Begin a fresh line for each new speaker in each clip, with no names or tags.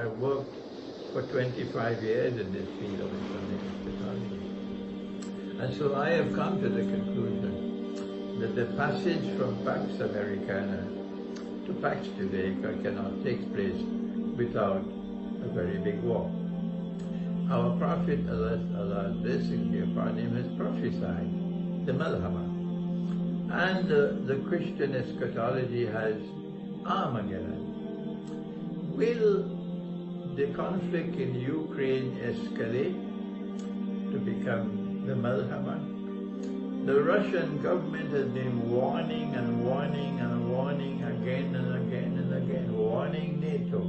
I worked for 25 years in this field of Islamic eschatology. And so I have come to the conclusion that the passage from Pax Americana to Pax Judaica cannot take place without a very big war. Our Prophet, Allah's blessing be upon him, has prophesied the Malhama. And the Christian eschatology has Armageddon. Will the conflict in Ukraine escalate to become the Malhama? The Russian government has been warning and warning and warning again and again and again, warning NATO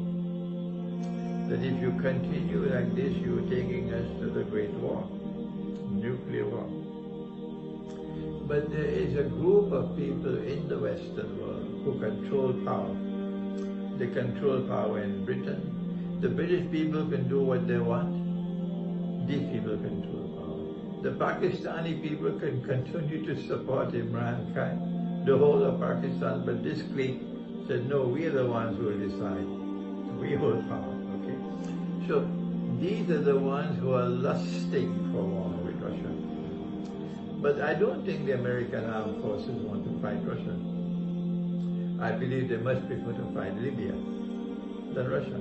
that if you continue like this, you're taking us to the Great War, nuclear war. But there is a group of people in the Western world who control power. They control power in Britain. The British people can do what they want. These people control power. The Pakistani people can continue to support Imran Khan, the whole of Pakistan, but this clique said, no, we are the ones who will decide. We hold power, okay? So these are the ones who are lusting for war with Russia. But I don't think the American armed forces want to fight Russia. I believe they much prefer to fight Libya than Russia.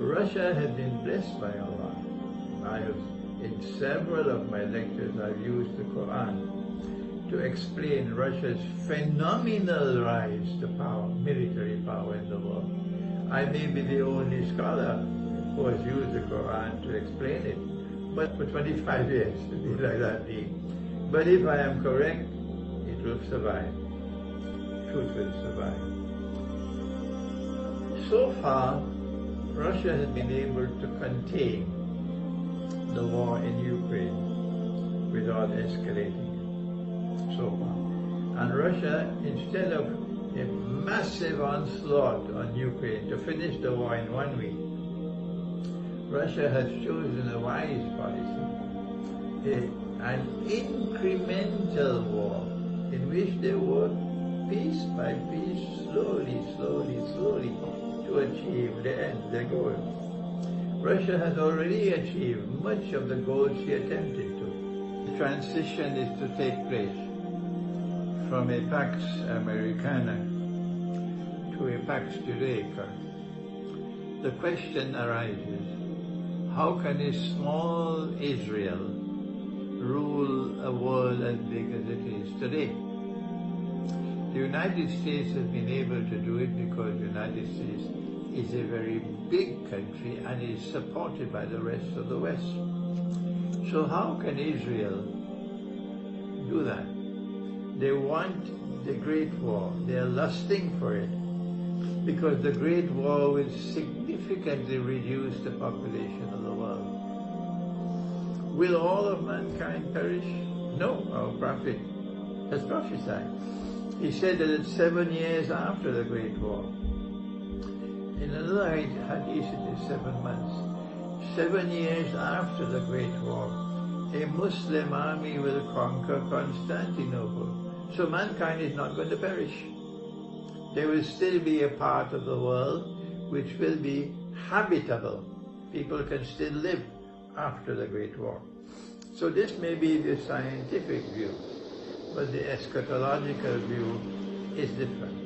Russia has been blessed by Allah. In several of my lectures, I've used the Quran to explain Russia's phenomenal rise to power, military power in the world. I may be the only scholar who has used the Quran to explain it, but for 25 years, to be like that. But if I am correct, it will survive. Truth will survive. So far, Russia has been able to contain the war in Ukraine without escalating it, so far. And Russia, instead of a massive onslaught on Ukraine to finish the war in 1 week, Russia has chosen a wise policy, an incremental war in which they work piece by piece, slowly to achieve the end, their goal. Russia has already achieved much of the goals she attempted to. The transition is to take place from a Pax Americana to a Pax Judaica. The question arises, how can a small Israel rule a world as big as it is today? The United States has been able to do it because the United States is a very big country and is supported by the rest of the West. So how can Israel do that? They want the Great War. They are lusting for it because the Great War will significantly reduce the population of the world. Will all of mankind perish? No, our Prophet has prophesied. He said that it's 7 years after the Great War. In another hadith, it is 7 months. 7 years after the Great War, a Muslim army will conquer Constantinople. So mankind is not going to perish. There will still be a part of the world which will be habitable. People can still live after the Great War. So this may be the scientific view, but the eschatological view is different.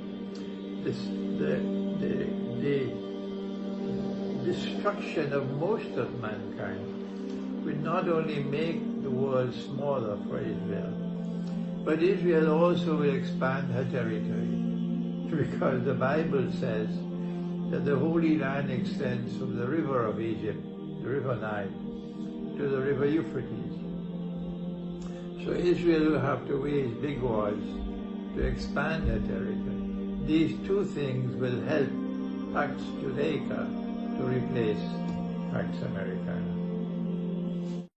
The destruction of most of mankind will not only make the world smaller for Israel, but Israel also will expand her territory, because the Bible says that the Holy Land extends from the river of Egypt, the river Nile, to the river Euphrates. So Israel will have to wage big wars to expand her territory. These two things will help Pax Judaica to replace Pax Americana.